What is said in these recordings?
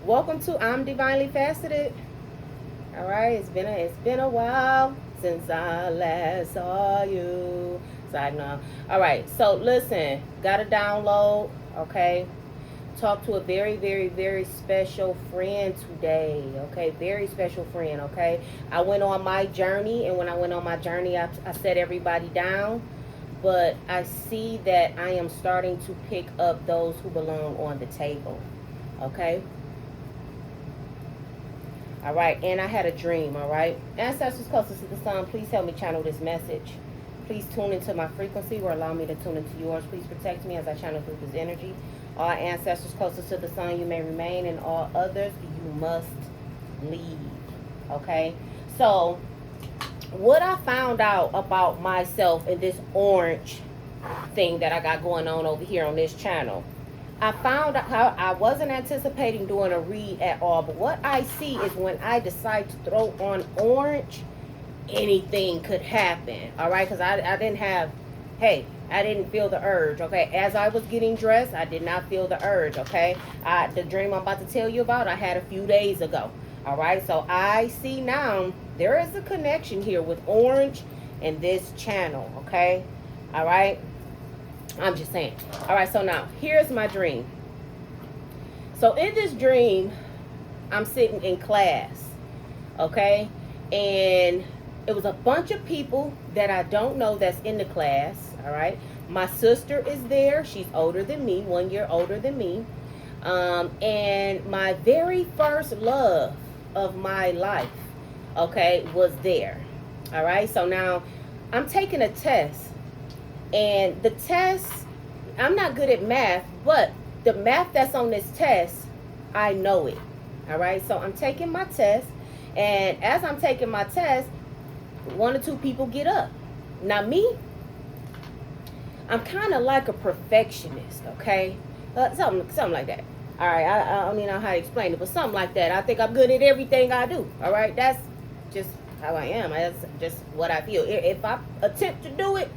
Welcome to I'm Divinely Faceted. All right, it's been a while since I last saw you. Side note. All right, so listen, got to download. Okay, talk to a very, very, very special friend today. Okay, very special friend. Okay, I went on my journey, and when I went on my journey, I set everybody down. But I see that I am starting to pick up those who belong on the table. Okay. All right, and I had a dream. All right, ancestors closest to the sun, please help me channel this message. Please tune into my frequency or allow me to tune into yours. Please protect me as I channel through this energy. All ancestors closest to the sun, you may remain, and all others, you must leave. Okay, so what I found out about myself in this orange thing that I got going on over here on this channel, I found out how I wasn't anticipating doing a read at all, but what I see is when I decide to throw on orange, anything could happen. All right, because I didn't have, hey, I didn't feel the urge. Okay, as I was getting dressed, I did not feel the urge. Okay, the dream I'm about to tell you about, I had a few days ago. All right, so I see now there is a connection here with orange and this channel. Okay, all right. I'm just saying. All right, so now here's my dream. So in this dream, I'm sitting in class, okay? And it was a bunch of people that I don't know that's in the class, all right? My sister is there. She's older than me, 1 year older than me. And my very first love of my life, okay, was there, all right? So now I'm taking a test. And the test, I'm not good at math, but the math that's on this test, I know it. All right, so I'm taking my test. And as I'm taking my test, 1 or 2 people get up. Now me, I'm kind of like a perfectionist, okay? Something like that. All right, I don't even know how to explain it, but something like that. I think I'm good at everything I do. All right, that's just how I am. That's just what I feel. If I attempt to do it,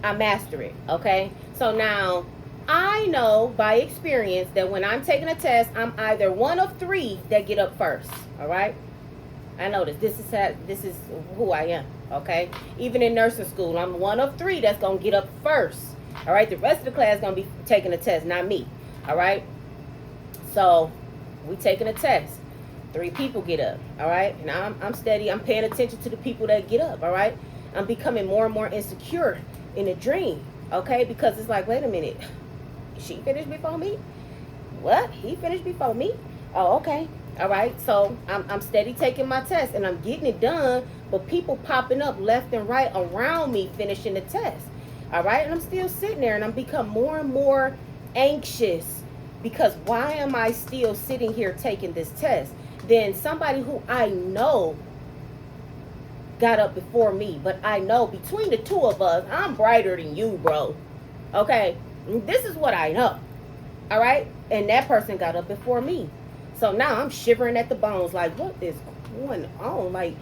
I master it, okay? So now, I know by experience that when I'm taking a test, I'm either 1 of 3 that get up first, all right? I know this. This is who I am, okay? Even in nursing school, I'm 1 of 3 that's going to get up first, all right? The rest of the class is going to be taking a test, not me, all right? So, we taking a test. 3 people get up, all right? Now, I'm steady. I'm paying attention to the people that get up, all right? I'm becoming more and more insecure in a dream, okay? Because it's like, wait a minute, she finished before me? What? He finished before me? Oh, okay. All right. So I'm steady taking my test and I'm getting it done, but people popping up left and right around me finishing the test. All right. And I'm still sitting there and I'm become more and more anxious because why am I still sitting here taking this test? Then somebody who I know got up before me, but I know between the 2 of us, I'm brighter than you, bro. Okay, this is what I know. All right, and that person got up before me, so now I'm shivering at the bones. Like, what is going on? Like,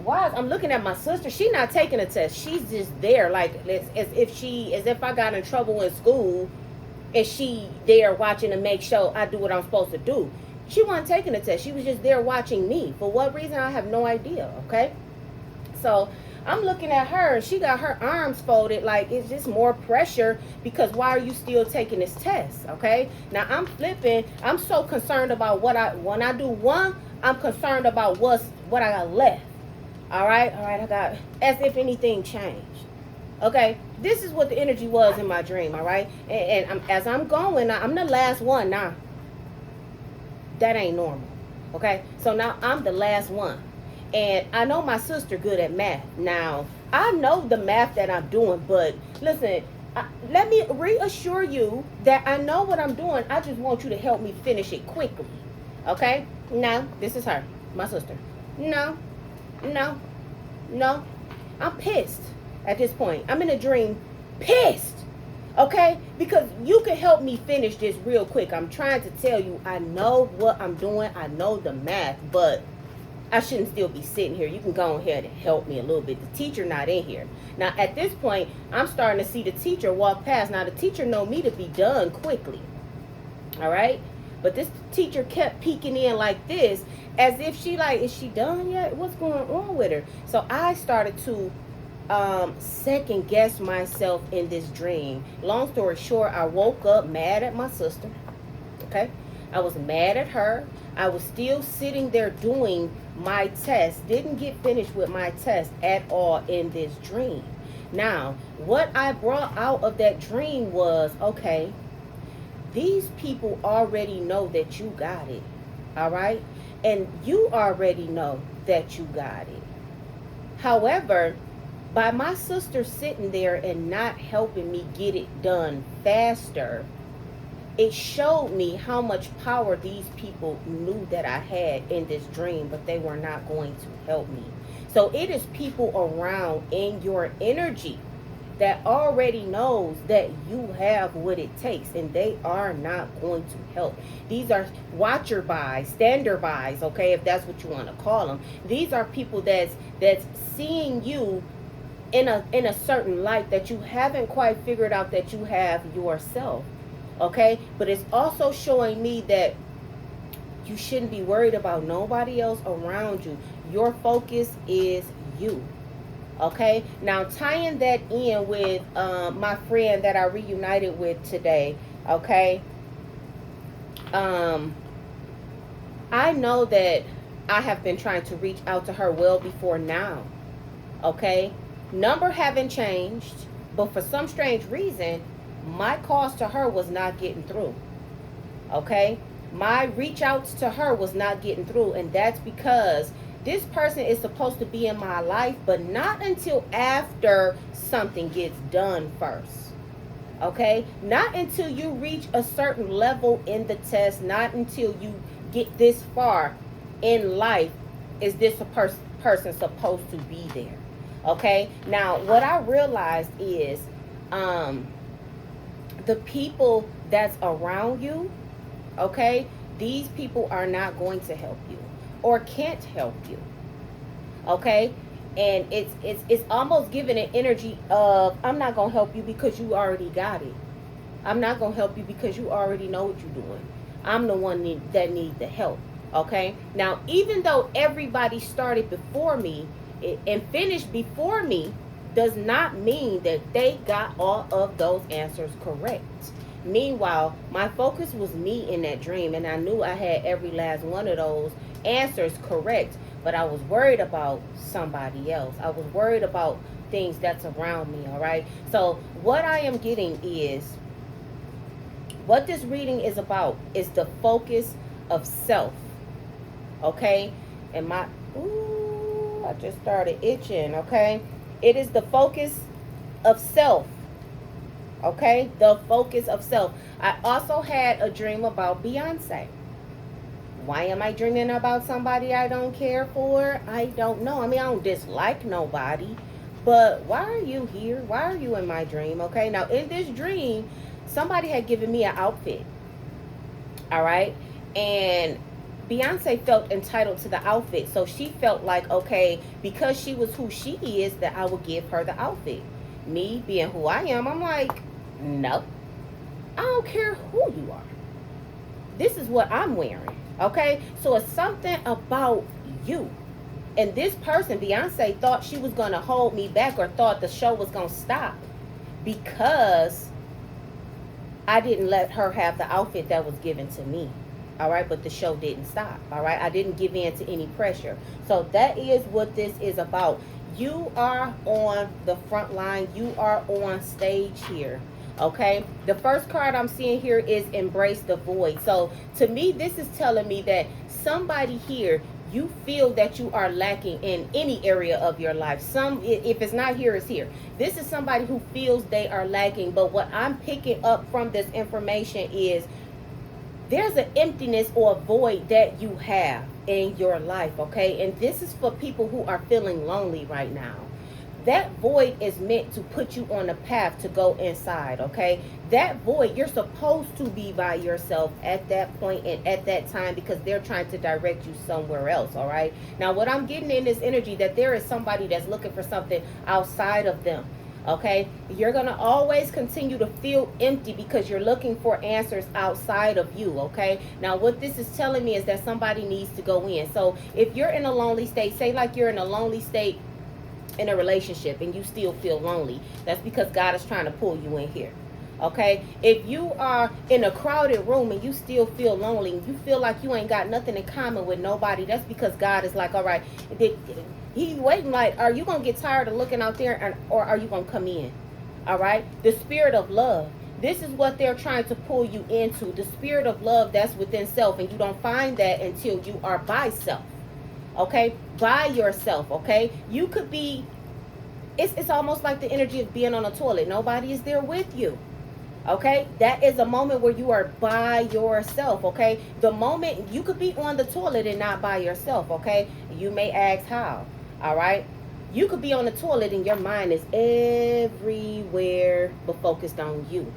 why? I'm looking at my sister. She not taking a test. She's just there, like as if I got in trouble in school, and she there watching to make sure I do what I'm supposed to do. She wasn't taking a test. She was just there watching me. For what reason? I have no idea. Okay. So I'm looking at her and she got her arms folded like it's just more pressure because why are you still taking this test? Okay. Now I'm flipping. I'm so concerned about when I do one, I'm concerned about what I got left. All right. I got as if anything changed. Okay. This is what the energy was in my dream. All right. And as I'm going, I'm the last one now. That ain't normal. Okay. So now I'm the last one. And I know my sister good at math. Now, I know the math that I'm doing, but listen, let me reassure you that I know what I'm doing. I just want you to help me finish it quickly. Okay? No, this is her, my sister. No. I'm pissed at this point. I'm in a dream pissed. Okay? Because you can help me finish this real quick. I'm trying to tell you, I know what I'm doing. I know the math, but I shouldn't still be sitting here. You can go ahead and help me a little bit. The teacher not in here. Now, at this point, I'm starting to see the teacher walk past. Now, the teacher know me to be done quickly. All right? But this teacher kept peeking in like this, as if she like, is she done yet? What's going on with her? So I started to second guess myself in this dream. Long story short, I woke up mad at my sister. Okay, I was mad at her. I was still sitting there doing my test. Didn't get finished with my test at all in this dream. Now, what I brought out of that dream was, okay, these people already know that you got it. All right, and you already know that you got it. However, by my sister sitting there and not helping me get it done faster, it showed me how much power these people knew that I had in this dream, but they were not going to help me. So it is people around in your energy that already knows that you have what it takes, and they are not going to help. These are watcher buys, stander buys, okay, if that's what you want to call them. These are people that's seeing you in a certain light that you haven't quite figured out that you have yourself. Okay, but it's also showing me that you shouldn't be worried about nobody else around you. Your focus is you. Okay, now tying that in with my friend that I reunited with today. Okay, I know that I have been trying to reach out to her well before now. Okay, number haven't changed, but for some strange reason my calls to her was not getting through. Okay, my reach outs to her was not getting through, and that's because this person is supposed to be in my life, but not until after something gets done first. Okay, not until you reach a certain level in the test, not until you get this far in life is this a person supposed to be there. Okay, now what I realized is the people that's around you, okay, these people are not going to help you or can't help you. Okay, and it's almost giving an energy of, I'm not going to help you because you already got it. I'm not going to help you because you already know what you're doing. I'm the one that needs the help. Okay, now even though everybody started before me and finished before me, does not mean that they got all of those answers correct. Meanwhile, my focus was me in that dream, and I knew I had every last one of those answers correct, but I was worried about somebody else. I was worried about things that's around me. All right, so what I am getting is, what this reading is about is the focus of self. Okay, and I just started itching. Okay, it is the focus of self. Okay, the focus of self. I also had a dream about Beyonce. Why am I dreaming about somebody I don't care for? I don't know. I mean, I don't dislike nobody, but why are you here? Why are you in my dream? Okay, now in this dream, somebody had given me an outfit. All right, and Beyonce felt entitled to the outfit, so she felt like, okay, because she was who she is, that I would give her the outfit. Me being who I am, I'm like, no, I don't care who you are. This is what I'm wearing. Okay, so it's something about you. And this person, Beyonce, thought she was going to hold me back, or thought the show was going to stop because I didn't let her have the outfit that was given to me. All right, but the show didn't stop. All right, I didn't give in to any pressure. So that is what this is about. You are on the front line. You are on stage here. Okay, the first card I'm seeing here is embrace the void. So to me, this is telling me that somebody here, you feel that you are lacking in any area of your life. If it's not here, it's here. This is somebody who feels they are lacking. But what I'm picking up from this information is there's an emptiness or a void that you have in your life. Okay, and this is for people who are feeling lonely right now. That void is meant to put you on a path to go inside, okay? That void, you're supposed to be by yourself at that point and at that time, because they're trying to direct you somewhere else, all right? Now, what I'm getting in this energy, that there is somebody that's looking for something outside of them, Okay, you're going to always continue to feel empty because you're looking for answers outside of you. Okay, now what this is telling me is that somebody needs to go in. So if you're in a lonely state, say like you're in a lonely state in a relationship and you still feel lonely, that's because God is trying to pull you in here. Okay, if you are in a crowded room and you still feel lonely, you feel like you ain't got nothing in common with nobody, that's because God is like, all right, he's waiting, like, are you gonna get tired of looking out there, or are you gonna come in? All right, the spirit of love, this is what they're trying to pull you into, the spirit of love that's within self, and you don't find that until you are by self. Okay, by yourself. Okay, you could be, it's almost like the energy of being on a toilet, nobody is there with you. Okay, that is a moment where you are by yourself. Okay, the moment you could be on the toilet and not by yourself. Okay, you may ask how. All right, you could be on the toilet and your mind is everywhere but focused on you.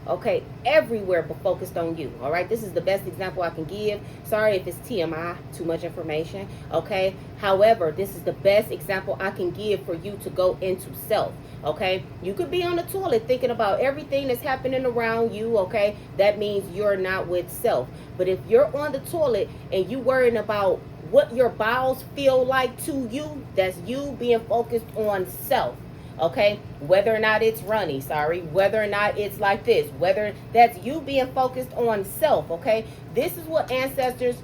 Okay, everywhere but focused on you. All right, this is the best example I can give. Sorry if it's TMI, too much information. Okay, however, this is the best example I can give for you to go into self. Okay, you could be on the toilet thinking about everything that's happening around you. Okay, that means you're not with self. But if you're on the toilet and you worrying about what your bowels feel like to you, that's you being focused on self. Okay, whether or not it's runny, whether or not it's like this, whether that's you being focused on self. Okay, this is what ancestors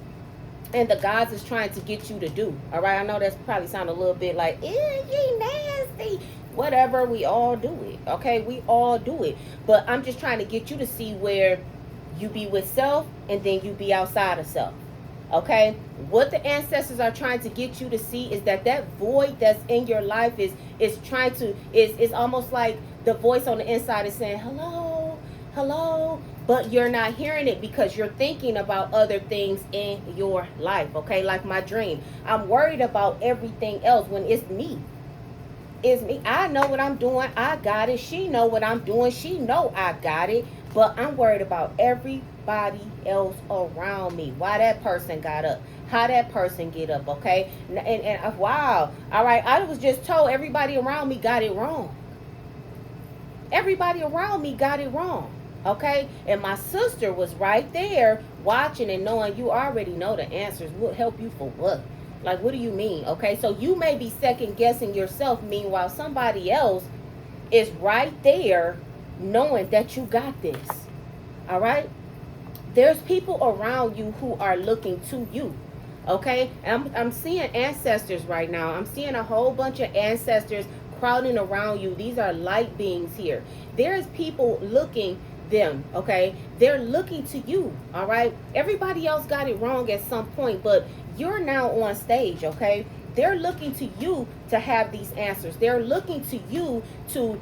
and the gods is trying to get you to do. All right, I know that's probably sound a little bit like, you nasty, whatever, we all do it. Okay, we all do it, but I'm just trying to get you to see where you be with self and then you be outside of self. Okay, what the ancestors are trying to get you to see is that void that's in your life is trying to is almost like the voice on the inside is saying hello, hello, but you're not hearing it because you're thinking about other things in your life. Okay, like my dream, I'm worried about everything else when it's me. It's me. I know what I'm doing. I got it. She know what I'm doing. She know I got it. But I'm worried about everybody else around me. Why that person got up. How that person get up. Okay. And wow. All right. I was just told everybody around me got it wrong. Everybody around me got it wrong. Okay. And my sister was right there watching and knowing you already know the answers. Will help you for what? Like, what do you mean? Okay, so you may be second guessing yourself. Meanwhile, somebody else is right there knowing that you got this. All right? There's people around you who are looking to you. Okay? And I'm seeing ancestors right now. I'm seeing a whole bunch of ancestors crowding around you. These are light beings here. There's people looking them. Okay? They're looking to you. All right? Everybody else got it wrong at some point, but you're now on stage. Okay, they're looking to you to have these answers. They're looking to you to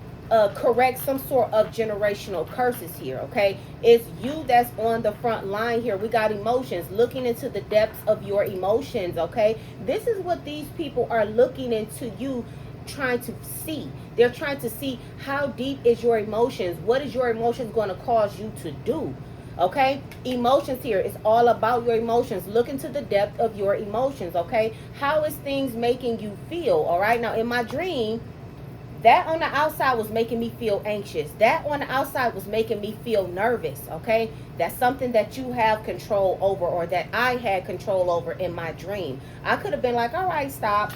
correct some sort of generational curses here. Okay, it's you that's on the front line here. We got emotions, looking into the depths of your emotions. Okay, this is what these people are looking into you, trying to see. They're trying to see how deep is your emotions. What is your emotions going to cause you to do? Okay, emotions here. It's all about your emotions. Look into the depth of your emotions. Okay, how is things making you feel? All right, now in my dream, that on the outside was making me feel anxious. That on the outside was making me feel nervous. Okay, that's something that you have control over, or that I had control over in my dream. I could have been like, all right, stop,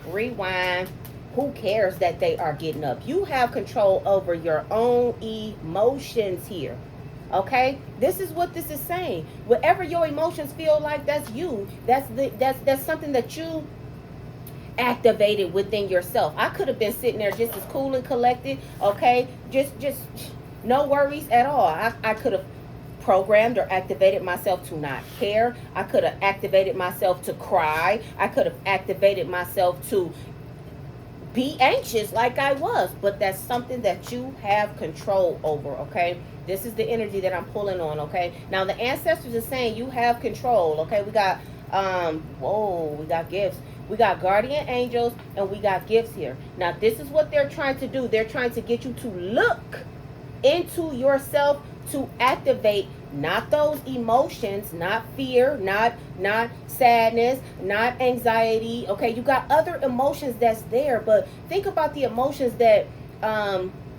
rewind. Who cares that they are getting up? You have control over your own emotions here. Okay, this is what this is saying. Whatever your emotions feel like, that's you. That's something that you activated within yourself. I could have been sitting there just as cool and collected. Okay, just no worries at all. I could have programmed or activated myself to not care. I could have activated myself to cry. I could have activated myself to be anxious like I was, but that's something that you have control over. Okay, this is the energy that I'm pulling on. Okay, now the ancestors are saying you have control. Okay, we got we got gifts, we got guardian angels, and we got gifts here. Now this is what they're trying to do. They're trying to get you to look into yourself, to activate not those emotions, not fear, not sadness, not anxiety. Okay, you got other emotions that's there, but think about the emotions that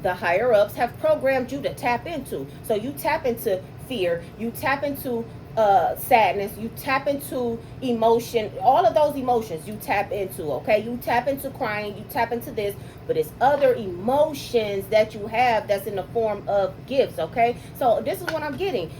the higher ups have programmed you to tap into. So you tap into fear, you tap into sadness, you tap into emotion, all of those emotions you tap into, okay? You tap into crying, you tap into this, but it's other emotions that you have that's in the form of gifts, okay? So this is what I'm getting.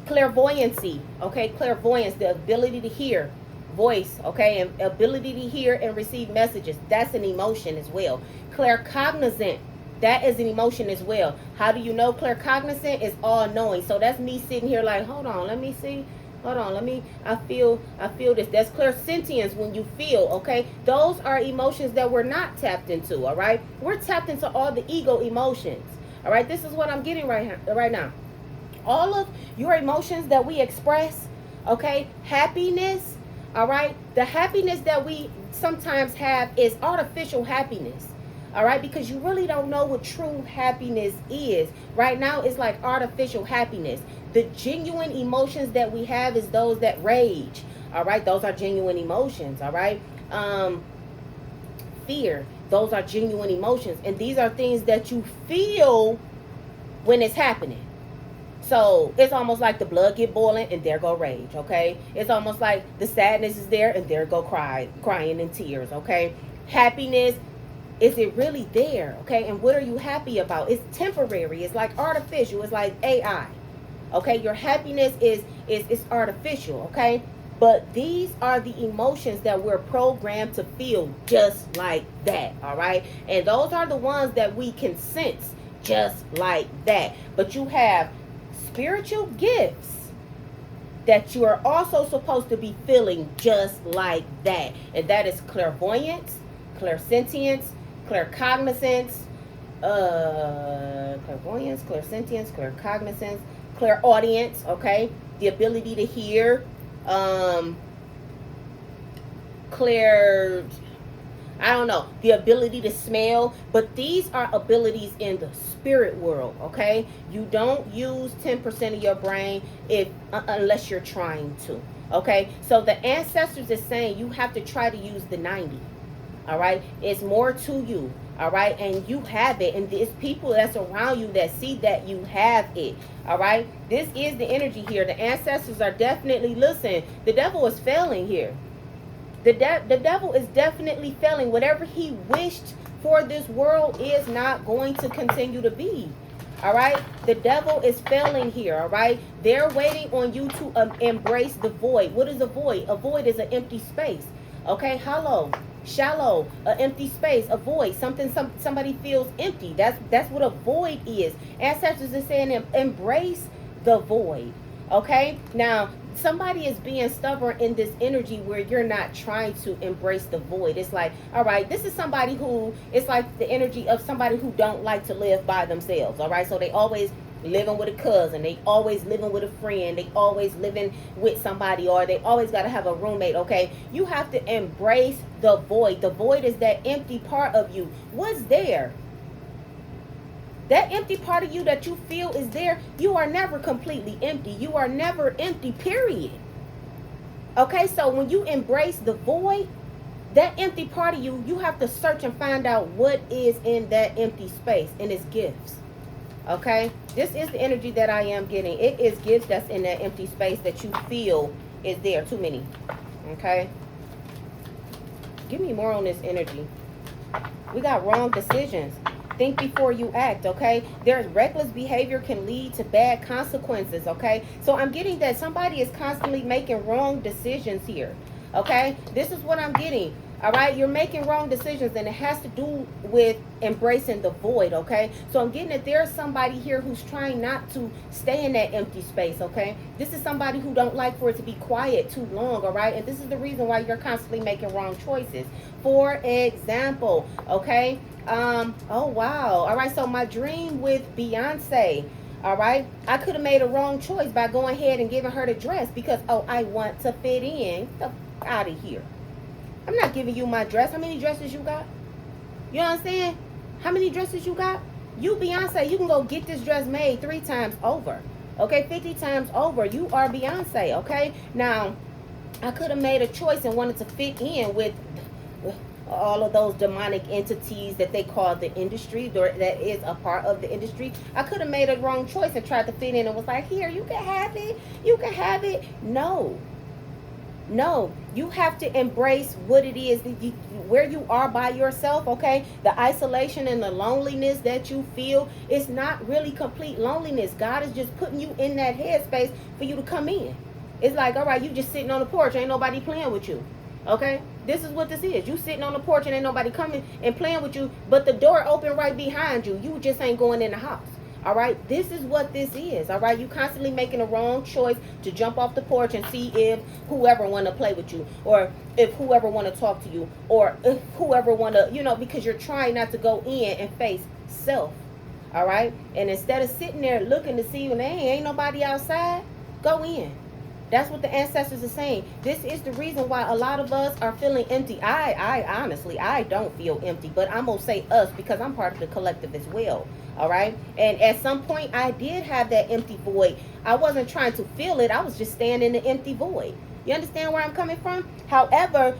Clairvoyancy, okay? Clairvoyance, the ability to hear voice, okay, and ability to hear and receive messages. That's an emotion as well. Claircognizant, that is an emotion as well. How do you know? Claircognizant is all knowing. So that's me sitting here like, hold on, let me see. Hold on, I feel this. That's clairsentience, when you feel, okay? Those are emotions that we're not tapped into, all right? We're tapped into all the ego emotions, all right? This is what I'm getting right now. All of your emotions that we express, okay? Happiness, all right? The happiness that we sometimes have is artificial happiness. All right, because you really don't know what true happiness is. Right now, it's like artificial happiness. The genuine emotions that we have is those that rage. All right, those are genuine emotions. All right, fear, those are genuine emotions. And these are things that you feel when it's happening. So it's almost like the blood get boiling and there go rage, okay? It's almost like the sadness is there and there go crying in tears, okay? Happiness, is it really there? Okay, and what are you happy about? It's temporary. It's like artificial. It's like AI. Okay, your happiness is artificial. Okay, but these are the emotions that we're programmed to feel just like that. All right, and those are the ones that we can sense just like that. But you have spiritual gifts that you are also supposed to be feeling just like that, and that is clairvoyance, clairsentience, claircognizance, clairvoyance, clairsentience, claircognizance, clairaudience, okay? The ability to hear, the ability to smell, but these are abilities in the spirit world, okay? You don't use 10% of your brain unless you're trying to, okay? So the ancestors is saying you have to try to use the 90. All right, it's more to you, all right, and you have it, and it's people that's around you that see that you have it, all right. This is the energy here. The ancestors are definitely, listen, the devil is failing here. The devil is definitely failing. Whatever he wished for this world is not going to continue to be. All right, the devil is failing here. All right, they're waiting on you to embrace the void. What is a void? A void is an empty space. Okay, hollow, shallow, an empty space, a void, somebody feels empty. That's what a void is. Ancestors are saying embrace the void. Okay, now somebody is being stubborn in this energy where you're not trying to embrace the void. It's like, all right, this is somebody who, it's like the energy of somebody who don't like to live by themselves. All right, so they always living with a cousin, they always living with a friend, they always living with somebody, or they always got to have a roommate. Okay, you have to embrace the void. The void is that empty part of you. What's there? That empty part of you that you feel is there. You are never completely empty. You are never empty, period. Okay, so when you embrace the void, that empty part of you, you have to search and find out what is in that empty space, and it's gifts. Okay, this is the energy that I am getting. It is gifts that's in that empty space that you feel is there. Too many. Okay, give me more on this energy. We got wrong decisions. Think before you act. Okay, there's reckless behavior can lead to bad consequences. Okay, so I'm getting that somebody is constantly making wrong decisions here. Okay, this is what I'm getting. All right, you're making wrong decisions, and it has to do with embracing the void. Okay, so I'm getting that there's somebody here who's trying not to stay in that empty space. Okay, this is somebody who don't like for it to be quiet too long. All right, and this is the reason why you're constantly making wrong choices. For example, okay, oh wow, all right, so my dream with Beyonce. All right, I could have made a wrong choice by going ahead and giving her the dress because, oh, I want to fit in. Get the out of here. I'm not giving you my dress. How many dresses you got? You understand? How many dresses you got? You, Beyonce, you can go get this dress made 3 times over. Okay, 50 times over. You are Beyonce, okay? Now, I could have made a choice and wanted to fit in with all of those demonic entities that they call the industry, or that is a part of the industry. I could have made a wrong choice and tried to fit in and was like, here, you can have it, you can have it. No, you have to embrace what it is that where you are by yourself. Okay, the isolation and the loneliness that you feel is not really complete loneliness. God is just putting you in that headspace for you to come in. It's like, all right, you just sitting on the porch, ain't nobody playing with you. Okay, this is what this is. You sitting on the porch and ain't nobody coming and playing with you, but the door open right behind you. You just ain't going in the house. All right, this is what this is. All right, you constantly making a wrong choice to jump off the porch and see if whoever want to play with you, or if whoever want to talk to you, or if whoever want to, because you're trying not to go in and face self. All right, and instead of sitting there looking to see when ain't nobody outside, go in. That's what the ancestors are saying. This is the reason why a lot of us are feeling empty. I honestly, I don't feel empty, but I'm going to say us because I'm part of the collective as well. All right. And at some point I did have that empty void. I wasn't trying to fill it. I was just staying in the empty void. You understand where I'm coming from? However,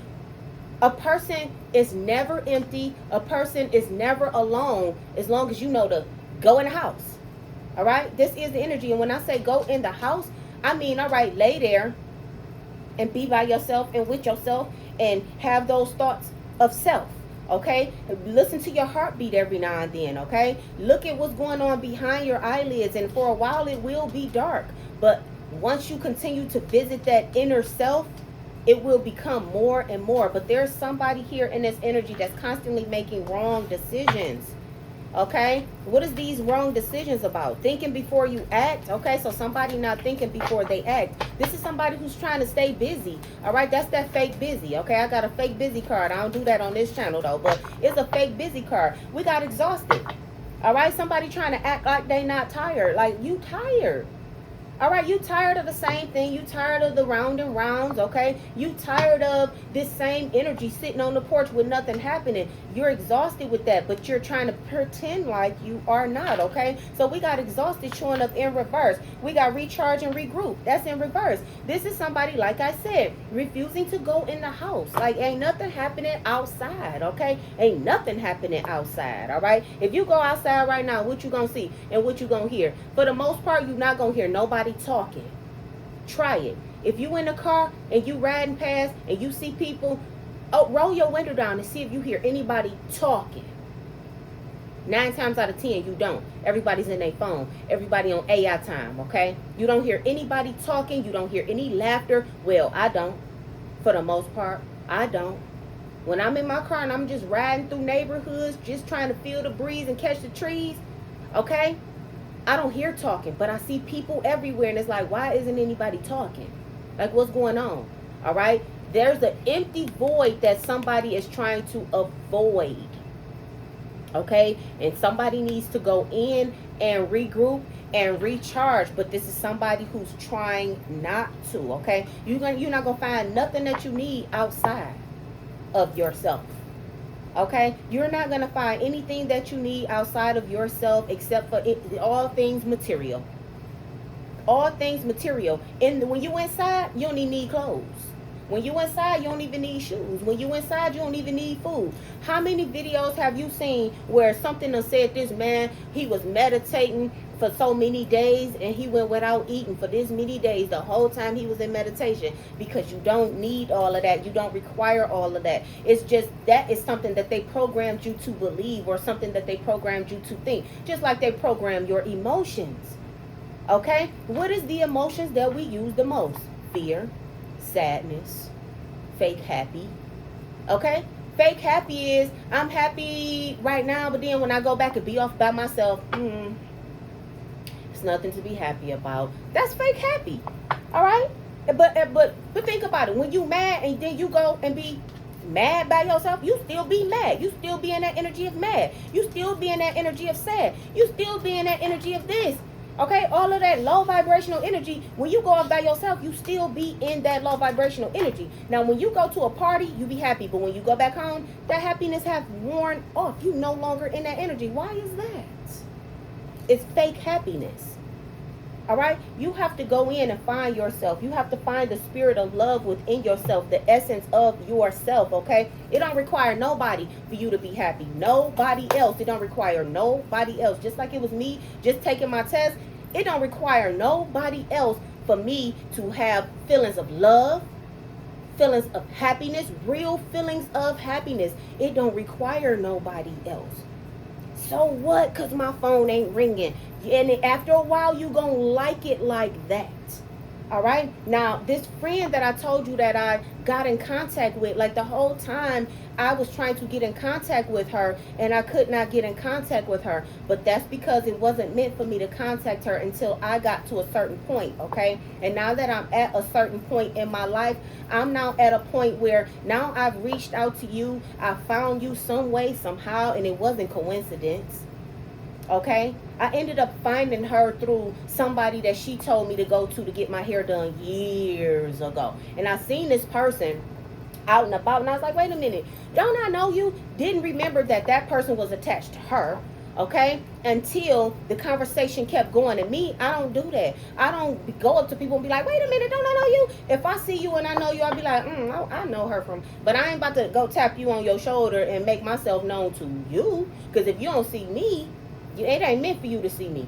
a person is never empty. A person is never alone as long as you know to go in the house. All right. This is the energy. And when I say go in the house, I mean, all right, lay there and be by yourself and with yourself and have those thoughts of self. Okay, listen to your heartbeat every now and then. Okay, look at what's going on behind your eyelids, and for a while it will be dark, but once you continue to visit that inner self, it will become more and more. But there's somebody here in this energy that's constantly making wrong decisions. Okay, what is these wrong decisions about? Thinking before you act. Okay, so somebody not thinking before they act. This is somebody who's trying to stay busy. All right, that's that fake busy. Okay, I got a fake busy card. I don't do that on this channel though, but it's a fake busy card. We got exhausted. All right, somebody trying to act like they not tired. Like, you tired. All right, you tired of the same thing. You tired of the round and rounds, okay? You tired of this same energy sitting on the porch with nothing happening. You're exhausted with that, but you're trying to pretend like you are not, okay? So we got exhausted showing up in reverse. We got recharge and regroup. That's in reverse. This is somebody, like I said, refusing to go in the house. Like, ain't nothing happening outside, okay? Ain't nothing happening outside, all right? If you go outside right now, what you gonna see and what you gonna hear? For the most part, you're not gonna hear nobody talking. Try it. If you in a car and you riding past and you see people, roll your window down and see if you hear anybody talking. 9 times out of 10 you don't. Everybody's in their phone. Everybody on AI time, okay? You don't hear anybody talking. You don't hear any laughter. Well, I don't. For the most part, I don't. When I'm in my car and I'm just riding through neighborhoods, just trying to feel the breeze and catch the trees, okay? I don't hear talking, but I see people everywhere, and it's like, why isn't anybody talking? Like, what's going on? All right? There's an empty void that somebody is trying to avoid. Okay? And somebody needs to go in and regroup and recharge, but this is somebody who's trying not to, okay? You're not going to find nothing that you need outside of yourself. Okay, you're not going to find anything that you need outside of yourself except for all things material. All things material. And when you inside, you don't even need clothes. When you inside, you don't even need shoes. When you inside, you don't even need food. How many videos have you seen where something done said this man, he was meditating for so many days and he went without eating for this many days the whole time he was in meditation? Because you don't need all of that. You don't require all of that. It's just that is something that they programmed you to believe, or something that they programmed you to think. Just like they program your emotions. Okay? What is the emotions that we use the most? Fear, sadness, fake happy. Okay? Fake happy is, I'm happy right now, but then when I go back and be off by myself, it's nothing to be happy about. That's fake happy. All right? But think about it. When you mad and then you go and be mad by yourself, you still be mad. You still be in that energy of mad. You still be in that energy of sad. You still be in that energy of this. Okay, all of that low vibrational energy, when you go out by yourself, you still be in that low vibrational energy. Now, when you go to a party, you be happy. But when you go back home, that happiness have worn off. You no longer in that energy. Why is that? It's fake happiness. All right, you have to go in and find yourself. You have to find the spirit of love within yourself, the essence of yourself. Okay, it don't require nobody for you to be happy. Nobody else. It don't require nobody else. Just like it was me just taking my test, it don't require nobody else for me to have feelings of love, feelings of happiness, real feelings of happiness. It don't require nobody else. So what? Because my phone ain't ringing. And after a while, you going to like it like that. All right. Now, this friend that I told you that I got in contact with, like the whole time I was trying to get in contact with her and I could not get in contact with her. But that's because it wasn't meant for me to contact her until I got to a certain point. Okay. And now that I'm at a certain point in my life, I'm now at a point where now I've reached out to you. I found you some way, somehow, and it wasn't coincidence. Okay, I ended up finding her through somebody that she told me to go to get my hair done years ago. And I seen this person out and about, and I was like, wait a minute, don't I know you? Didn't remember that that person was attached to her. Okay, until the conversation kept going. And me, I don't do that. I don't go up to people and be like, wait a minute, don't I know you? If I see you and I know you, I'll be like, I know her from, but I ain't about to go tap you on your shoulder and make myself known to you. Because if you don't see me, it ain't meant for you to see me.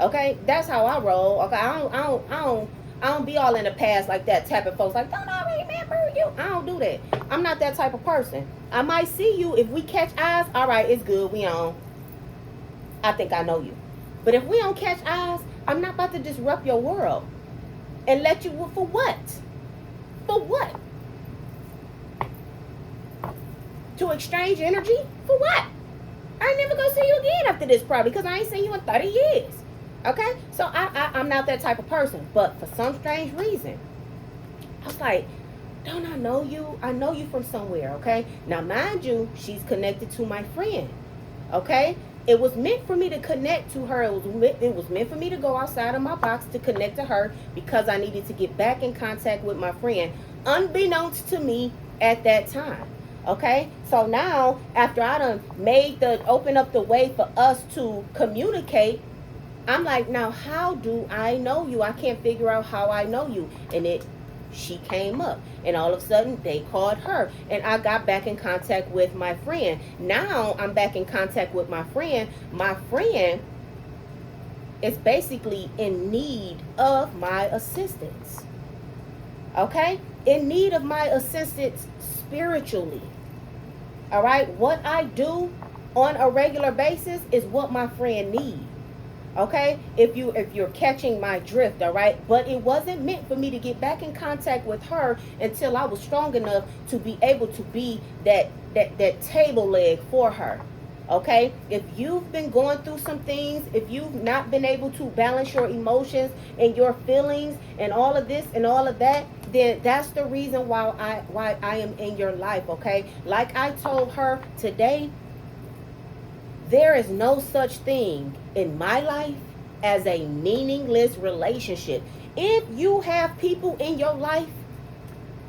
Okay, that's how I roll. Okay, I don't be all in the past like that, tapping folks like, don't I remember you? I don't do that. I'm not that type of person. I might see you. If we catch eyes, all right, it's good, we on. I think I know you. But if we don't catch eyes, I'm not about to disrupt your world and let you, for what? For what? To exchange energy? For what? I ain't never gonna see you again after this, probably, because I ain't seen you in 30 years. Okay? So I'm not that type of person. But for some strange reason, I was like, don't I know you? I know you from somewhere, okay? Now, mind you, she's connected to my friend, okay? It was meant for me to connect to her. It was meant for me to go outside of my box to connect to her because I needed to get back in contact with my friend, unbeknownst to me at that time. Okay, so now after I done open up the way for us to communicate, I'm like, now how do I know you? I can't figure out how I know you. And she came up, and all of a sudden they called her, and I got back in contact with my friend. Now I'm back in contact with my friend. My friend is basically in need of my assistance. Okay, in need of my assistance spiritually. All right, what I do on a regular basis is what my friend needs. Okay, if you're catching my drift, all right, but it wasn't meant for me to get back in contact with her until I was strong enough to be able to be that table leg for her. Okay, if you've been going through some things, if you've not been able to balance your emotions and your feelings and all of this and all of that, then that's the reason why I am in your life. Okay, like I told her today, there is no such thing in my life as a meaningless relationship. If you have people in your life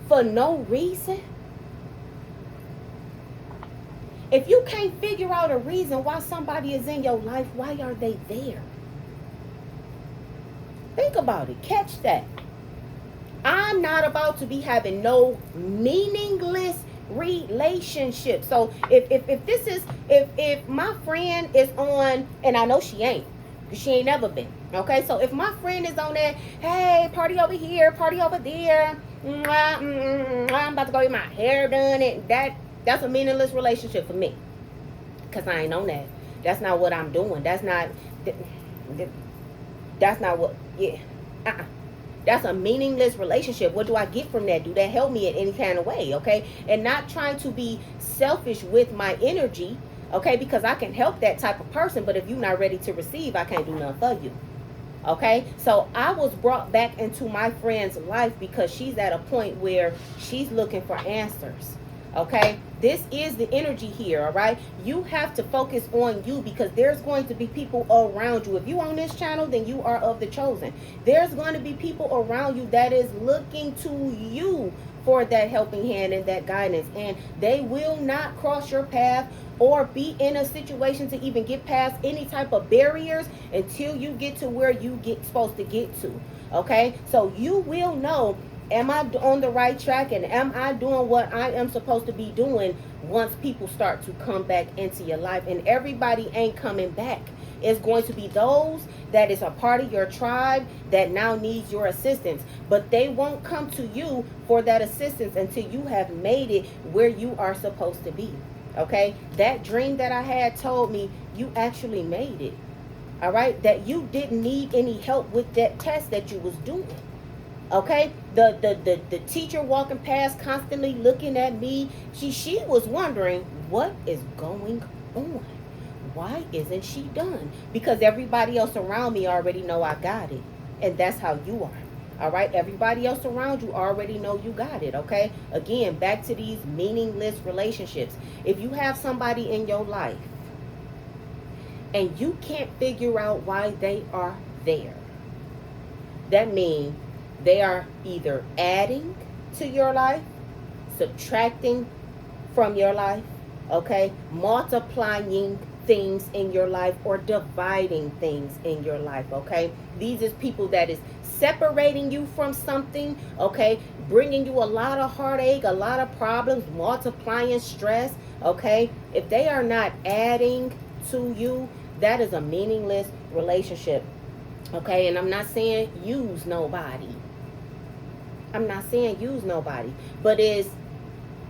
for no reason, if you can't figure out a reason why somebody is in your life, why are they there? Think about it. Catch that. I'm not about to be having no meaningless relationship. So if my friend is on, and I know she ain't never been, okay, so if my friend is on that, hey, party over here, party over there, I'm about to go get my hair done, and that's a meaningless relationship for me, because I ain't on that. That's not what I'm doing. That's not what, yeah, that's a meaningless relationship. What do I get from that? Do that help me in any kind of way? Okay, and not trying to be selfish with my energy, okay, because I can help that type of person, but if you're not ready to receive, I can't do nothing for you. Okay, so I was brought back into my friend's life because she's at a point where she's looking for answers. Okay, this is the energy here. All right, you have to focus on you, because there's going to be people around you. If you on this channel, then you are of the chosen. There's going to be people around you that is looking to you for that helping hand and that guidance, and they will not cross your path or be in a situation to even get past any type of barriers until you get to where you get supposed to get to. Okay, so you will know, am I on the right track, and am I doing what I am supposed to be doing once people start to come back into your life. And everybody ain't coming back. It's going to be those that is a part of your tribe that now needs your assistance, but they won't come to you for that assistance until you have made it where you are supposed to be. Okay, that dream that I had told me you actually made it. All right, that you didn't need any help with that test that you was doing. Okay, the teacher walking past, constantly looking at me, she was wondering, what is going on? Why isn't she done? Because everybody else around me already know I got it. And that's how you are. All right, everybody else around you already know you got it. Okay, again, back to these meaningless relationships. If you have somebody in your life and you can't figure out why they are there, that means they are either adding to your life, subtracting from your life, okay, multiplying things in your life, or dividing things in your life. Okay, these is people that is separating you from something, okay, bringing you a lot of heartache, a lot of problems, multiplying stress. Okay, if they are not adding to you, that is a meaningless relationship. Okay, and I'm not saying use nobody. I'm not saying use nobody, but it's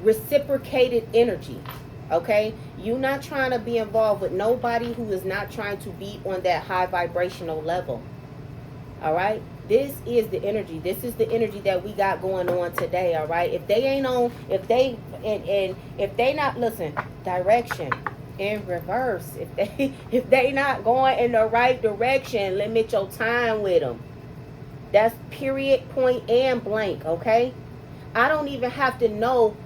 reciprocated energy. Okay, you're not trying to be involved with nobody who is not trying to be on that high vibrational level. All right, this is the energy. This is the energy that we got going on today. All right, if they ain't on, if they and if they not, listen, direction in reverse, if they not going in the right direction, limit your time with them. That's period, point, and blank. Okay, I don't even have to know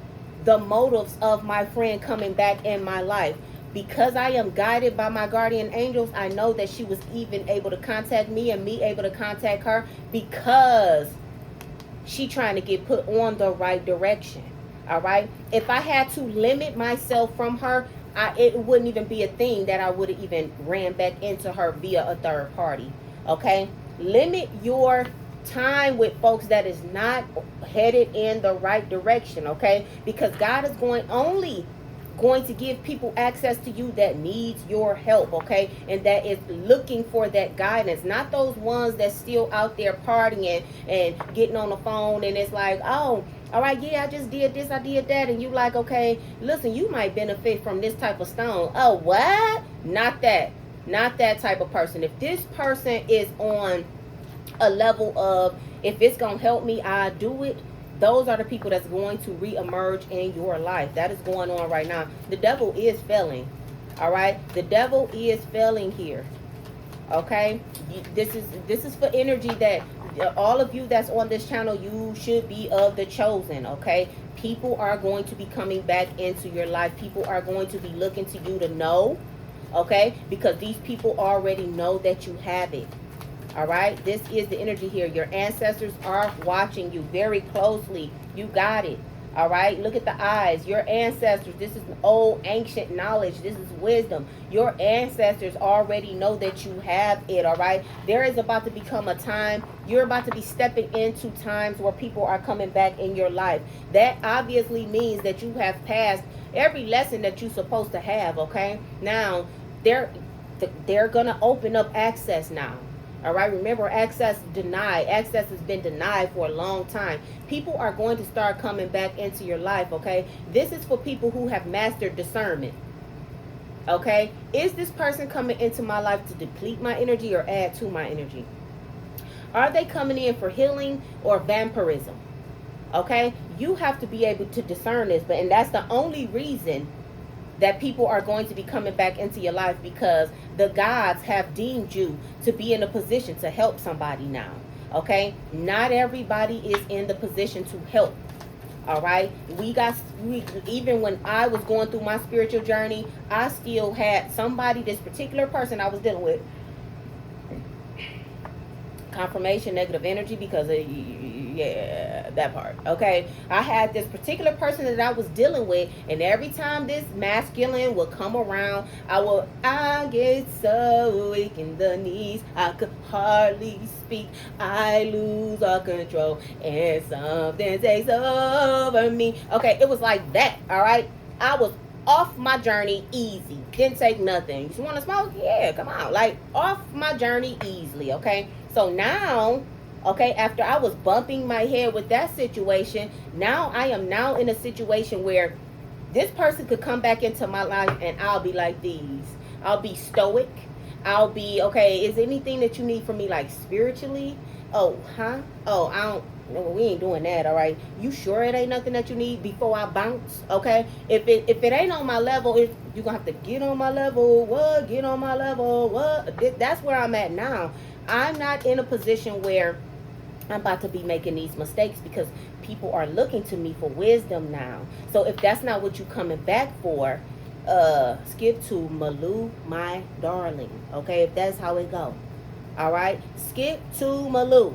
the motives of my friend coming back in my life. Because I am guided by my guardian angels, I know that she was even able to contact me and me able to contact her, because she trying to get put on the right direction. All right, if I had to limit myself from her, it wouldn't even be a thing that I would have even ran back into her via a third party. Okay, limit your time with folks that is not headed in the right direction. Okay, because God is only going to give people access to you that needs your help. Okay, and that is looking for that guidance, not those ones that's still out there partying and getting on the phone, and it's like, oh, all right, yeah, I just did this, I did that, and you like, okay, listen, you might benefit from this type of stone. Oh, what? Not that type of person. If this person is on a level of, if it's gonna help me, I do it, those are the people that's going to re-emerge in your life. That is going on right now. The devil is failing. All right, the devil is failing here. Okay, this is for energy that all of you that's on this channel, you should be of the chosen. Okay, people are going to be coming back into your life. People are going to be looking to you to know. Okay, because these people already know that you have it. All right, this is the energy here. Your ancestors are watching you very closely. You got it. All right, look at the eyes. Your ancestors, this is old ancient knowledge. This is wisdom. Your ancestors already know that you have it. All right, there is about to become a time, you're about to be stepping into times where people are coming back in your life. That obviously means that you have passed every lesson that you're supposed to have. Okay, now they're gonna open up access now. All right, remember, access denied. Access has been denied for a long time. People are going to start coming back into your life. Okay, this is for people who have mastered discernment. Okay, is this person coming into my life to deplete my energy or add to my energy? Are they coming in for healing or vampirism? Okay, you have to be able to discern this, and that's the only reason that people are going to be coming back into your life, because the gods have deemed you to be in a position to help somebody now. Okay, not everybody is in the position to help. All right, even when I was going through my spiritual journey, I still had somebody, this particular person I was dealing with, confirmation, negative energy, because of, yeah, that part. Okay, I had this particular person that I was dealing with, and every time this masculine would come around, I get so weak in the knees, I could hardly speak, I lose all control, and something takes over me. Okay, it was like that. All right, I was off my journey easy, didn't take nothing. You want to smoke? Yeah, come on. Like, off my journey easily. Okay, so now, okay, after I was bumping my head with that situation, now I am now in a situation where this person could come back into my life and I'll be like these. I'll be stoic. I'll be, okay, is anything that you need from me, like, spiritually? Oh, huh? Oh, I don't. No, we ain't doing that. All right, you sure it ain't nothing that you need before I bounce? Okay, if it ain't on my level, you're gonna have to get on my level. What? Get on my level. What? That's where I'm at now. I'm not in a position where I'm about to be making these mistakes, because people are looking to me for wisdom now. So if that's not what you coming back for, skip to Malou, my darling. Okay, if that's how it go. All right, skip to Malou.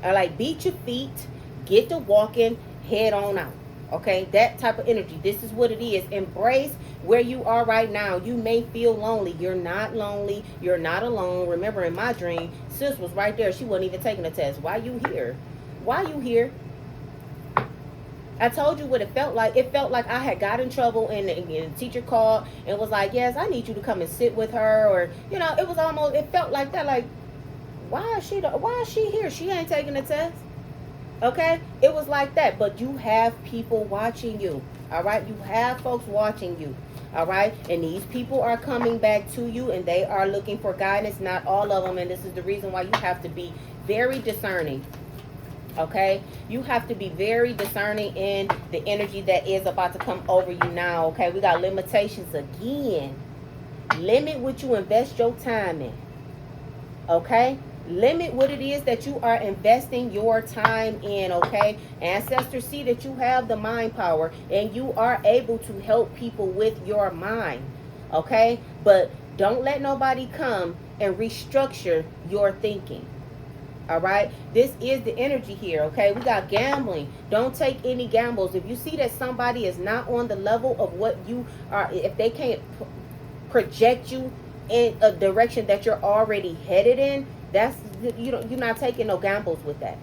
I like, beat your feet, get to walking, head on out. Okay, that type of energy. This is what it is. Embrace where you are right now. You may feel lonely. You're not lonely. You're not alone. Remember, in my dream, sis was right there. She wasn't even taking a test. Why you here? Why you here? I told you what it felt like. It felt like I had got in trouble, and the teacher called and was like, yes, I need you to come and sit with her. Or, you know, it was almost, it felt like that. Like, why is she here? She ain't taking a test. Okay, it was like that. But you have people watching you. All right, you have folks watching you. All right, and these people are coming back to you, and they are looking for guidance. Not all of them, and this is the reason why you have to be very discerning. Okay, you have to be very discerning in the energy that is about to come over you now. Okay, we got limitations again. Limit what you invest your time in. Okay, limit what it is that you are investing your time in. Okay, ancestors see that you have the mind power and you are able to help people with your mind. Okay, but don't let nobody come and restructure your thinking. All right, this is the energy here. Okay, we got gambling. Don't take any gambles. If you see that somebody is not on the level of what you are, if they can't project you in a direction that you're already headed in, that's, you're not taking no gambles with that.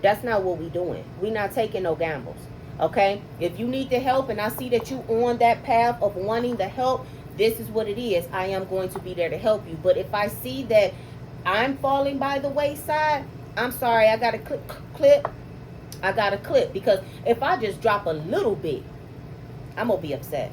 That's not what we doing. We're not taking no gambles. Okay, if you need the help and I see that you on that path of wanting the help, this is what it is. I am going to be there to help you. But if I see that I'm falling by the wayside, I'm sorry, I got to clip. I got to clip, because if I just drop a little bit, I'm going to be upset.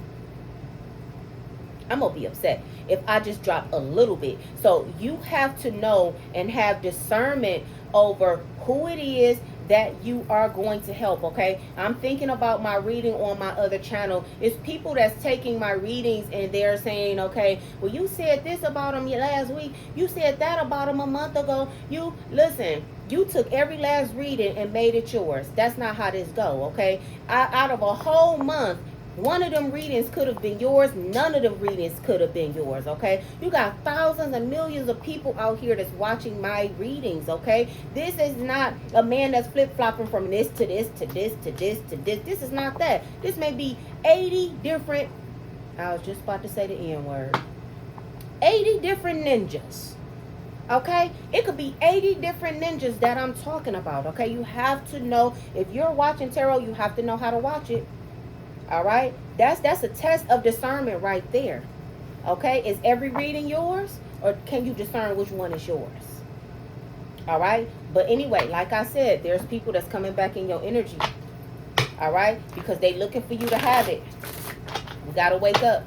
I'm going to be upset if I just drop a little bit. So you have to know and have discernment over who it is that you are going to help. Okay, I'm thinking about my reading on my other channel. It's people that's taking my readings and they're saying, okay, well, you said this about them last week, you said that about them a month ago. You listen, you took every last reading and made it yours. That's not how this go. Okay, out of a whole month, one of them readings could have been yours. None of them readings could have been yours. Okay, you got thousands and millions of people out here that's watching my readings. Okay, this is not a man that's flip-flopping from this to this to this to this to this. This is not that. This may be 80 different, I was just about to say the N word, 80 different ninjas. Okay, it could be 80 different ninjas that I'm talking about. Okay, you have to know, if you're watching tarot, you have to know how to watch it. All right, that's a test of discernment right there. Okay, is every reading yours, or can you discern which one is yours? All right, but anyway, like I said, there's people that's coming back in your energy. All right, because they looking for you to have it. We gotta wake up.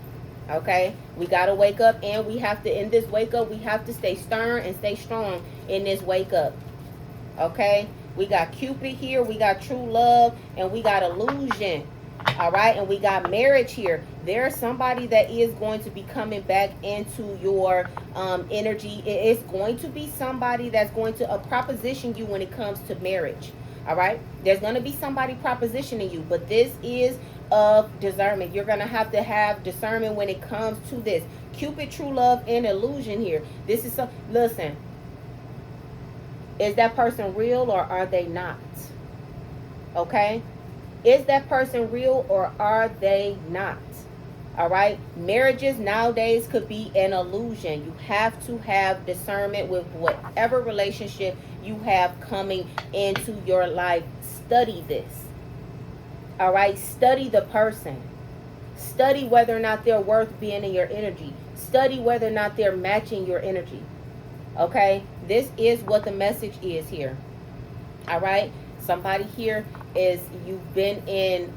Okay, we gotta wake up, and we have to, in this wake up, we have to stay stern and stay strong in this wake up. Okay, we got Cupid here, we got true love, and we got illusion. All right, and we got marriage here. There's somebody that is going to be coming back into your energy. It's going to be somebody that's going to proposition you when it comes to marriage. All right. There's going to be somebody propositioning you, but this is of discernment. You're going to have discernment when it comes to this. Cupid, true love, and illusion here. This is so, listen, is that person real or are they not? Okay. Is that person real or are they not? All right. Marriages nowadays could be an illusion. You have to have discernment with whatever relationship you have coming into your life. Study this. All right. Study the person. Study whether or not they're worth being in your energy. Study whether or not they're matching your energy. Okay. This is what the message is here. All right. Somebody here is, you've been in,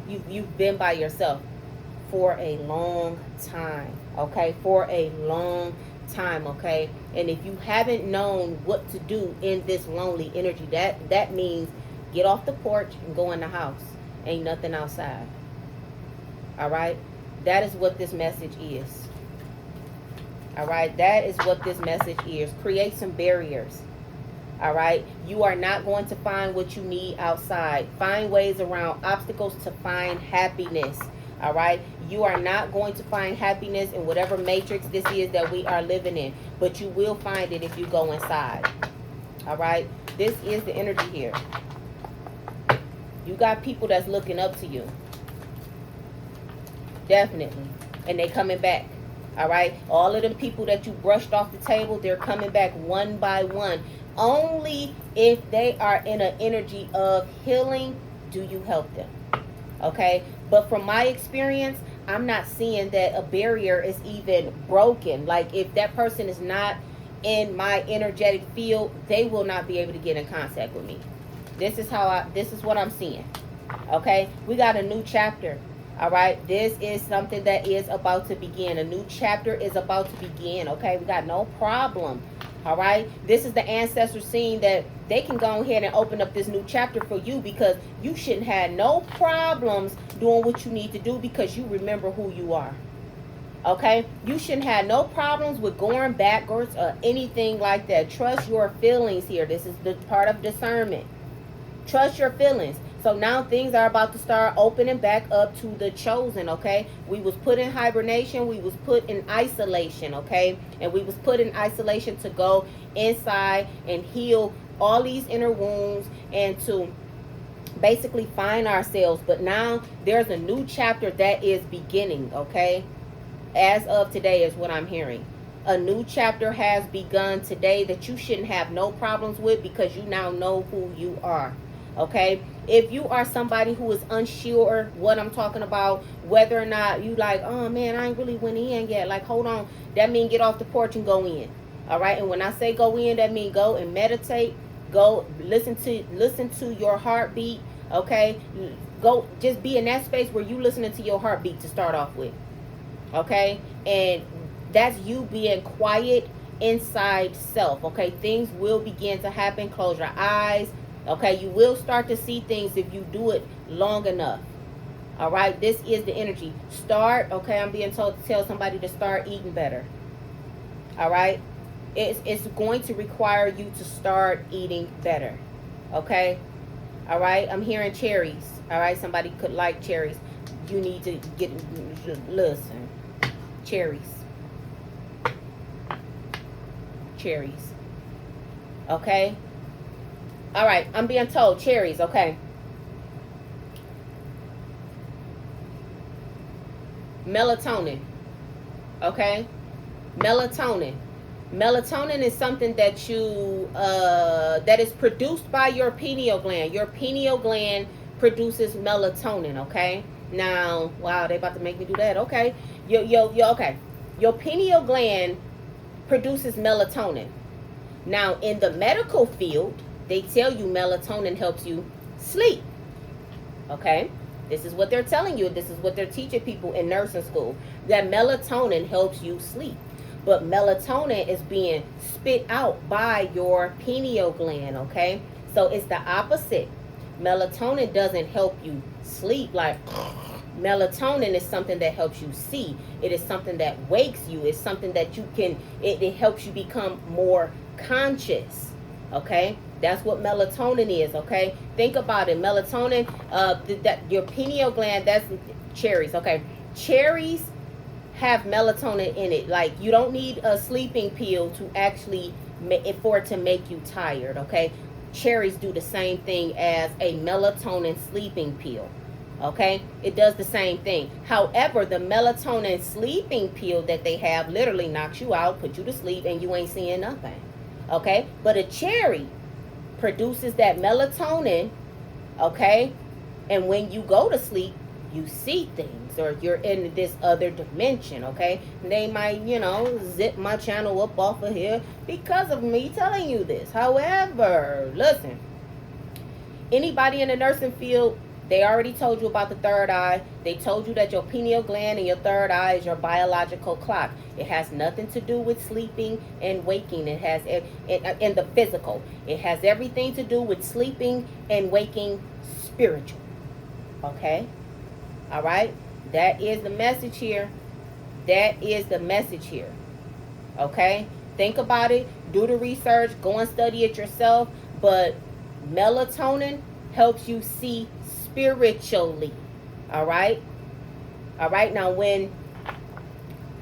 you've been by yourself for a long time, okay? For a long time, okay? And if you haven't known what to do in this lonely energy, that means get off the porch and go in the house. Ain't nothing outside. All right? That is what this message is. All right? That is what this message is. Create some barriers. All right? You are not going to find what you need outside. Find ways around obstacles to find happiness. All right? You are not going to find happiness in whatever matrix this is that we are living in. But you will find it if you go inside. All right? This is the energy here. You got people that's looking up to you. Definitely. And they coming back. All right? All of them people that you brushed off the table, they're coming back one by one. Only if they are in an energy of healing do you help them. Okay? But from my experience, I'm not seeing that a barrier is even broken. Like, if that person is not in my energetic field, they will not be able to get in contact with me. This is what I'm seeing. Okay? We got a new chapter. All right? This is something that is about to begin. A new chapter is about to begin. Okay? We got no problem. All right? This is the ancestors seeing that they can go ahead and open up this new chapter for you, because you shouldn't have no problems doing what you need to do, because you remember who you are. Okay? You shouldn't have no problems with going backwards or anything like that. Trust your feelings here. This is the part of discernment. Trust your feelings. So now things are about to start opening back up to the chosen, okay? We was put in hibernation. We was put in isolation, okay? And we was put in isolation to go inside and heal all these inner wounds and to basically find ourselves. But now there's a new chapter that is beginning, okay? As of today is what I'm hearing. A new chapter has begun today that you shouldn't have no problems with, because you now know who you are. Okay, if you are somebody who is unsure what I'm talking about, whether or not you like, oh man, I ain't really went in yet, like, hold on, that means get off the porch and go in. All right, and when I say go in, that means go and meditate, go listen to your heartbeat. Okay, go just be in that space where you listening to your heartbeat to start off with. Okay, and that's you being quiet inside self. Okay, things will begin to happen. Close your eyes. Okay, you will start to see things if you do it long enough. All right, this is the energy. Start, okay, I'm being told to tell somebody to start eating better. All right, it's going to require you to start eating better. Okay, all right, I'm hearing cherries. All right, somebody could like cherries. You need to listen. Cherries. Cherries. Okay. All right, I'm being told cherries, okay. Melatonin, okay. Melatonin. Melatonin is something that you that is produced by your pineal gland. Your pineal gland produces melatonin, okay. Now, wow, they about to make me do that. Okay, okay. Your pineal gland produces melatonin. Now, in the medical field, they tell you melatonin helps you sleep. Okay? This is what they're telling you. This is what they're teaching people in nursing school. That melatonin helps you sleep. But melatonin is being spit out by your pineal gland. Okay? So it's the opposite. Melatonin doesn't help you sleep. Like, melatonin is something that helps you see. It is something that wakes you. It's something that you can, it helps you become more conscious. Okay, that's what melatonin is. Okay, think about it. Melatonin, that your pineal gland, that's cherries. Okay, cherries have melatonin in it. Like, you don't need a sleeping pill to actually for it to make you tired. Okay, cherries do the same thing as a melatonin sleeping pill. Okay, it does the same thing. However, the melatonin sleeping pill that they have literally knocks you out, put you to sleep, and you ain't seeing nothing. Okay, but a cherry produces that melatonin. Okay, and when you go to sleep, you see things, or you're in this other dimension. Okay, they might, zip my channel up off of here because of me telling you this. However, listen, anybody in the nursing field, they already told you about the third eye. They told you that your pineal gland and your third eye is your biological clock. It has nothing to do with sleeping and waking. It has in the physical. It has everything to do with sleeping and waking spiritual. Okay? All right? That is the message here. That is the message here. Okay? Think about it. Do the research. Go and study it yourself. But melatonin helps you see spiritually. All right? All right? Now,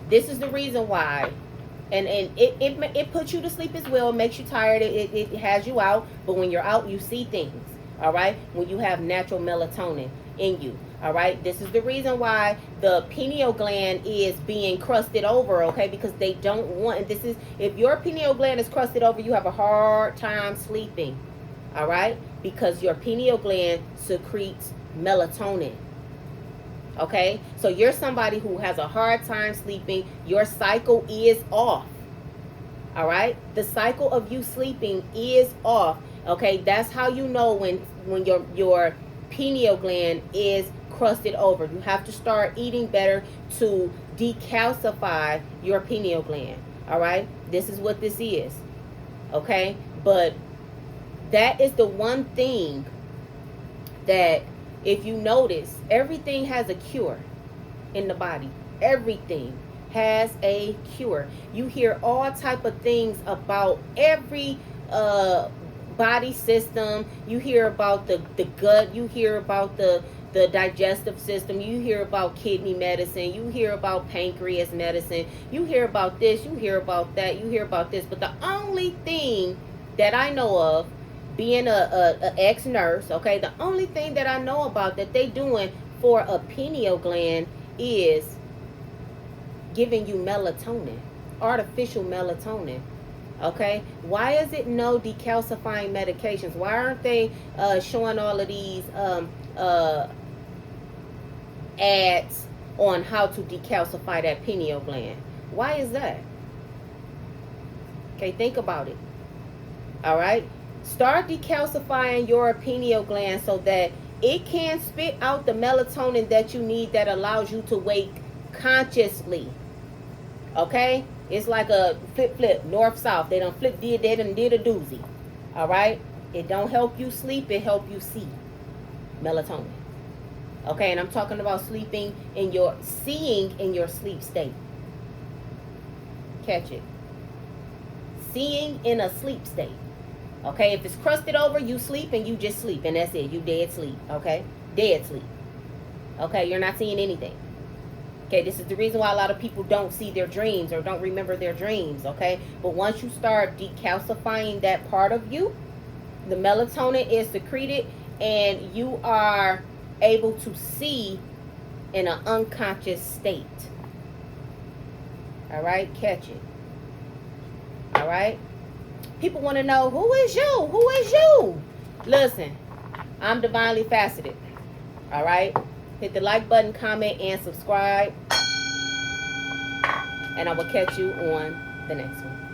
this is the reason why, and it puts you to sleep as well. It makes you tired. It has you out. But when you're out, you see things. All right? When you have natural melatonin in you. All right? This is the reason why the pineal gland is being crusted over, okay? Because they don't want, if your pineal gland is crusted over, you have a hard time sleeping. All right? Because your pineal gland secretes melatonin. Okay? So you're somebody who has a hard time sleeping. Your cycle is off. All right? The cycle of you sleeping is off. Okay? That's how you know when your pineal gland is crusted over. You have to start eating better to decalcify your pineal gland. All right? This is what this is. Okay? But that is the one thing that, if you notice, everything has a cure in the body. Everything has a cure. You hear all type of things about every body system. You hear about the gut. You hear about the digestive system. You hear about kidney medicine. You hear about pancreas medicine. You hear about this. You hear about that. You hear about this. But the only thing that I know of, being a ex-nurse, okay, the only thing that I know about that they doing for a pineal gland is giving you melatonin, artificial melatonin. Okay, why is it no decalcifying medications? Why aren't they showing all of these ads on how to decalcify that pineal gland? Why is that? Okay, think about it. All right, start decalcifying your pineal gland so that it can spit out the melatonin that you need, that allows you to wake consciously. Okay, it's like a flip north south. They done did a doozy. All right, it don't help you sleep, it help you see melatonin. Okay, and I'm talking about seeing in your sleep state. Catch it. Seeing in a sleep state. Okay, if it's crusted over, you sleep and you just sleep, and that's it. You dead sleep. Okay, dead sleep. Okay, you're not seeing anything. Okay, this is the reason why a lot of people don't see their dreams or don't remember their dreams. Okay, but once you start decalcifying that part of you, the melatonin is secreted, and you are able to see in an unconscious state. All right, catch it. All right. People want to know, who is you? Who is you? Listen, I'm divinely faceted. All right. Hit the like button, comment, and subscribe. And I will catch you on the next one.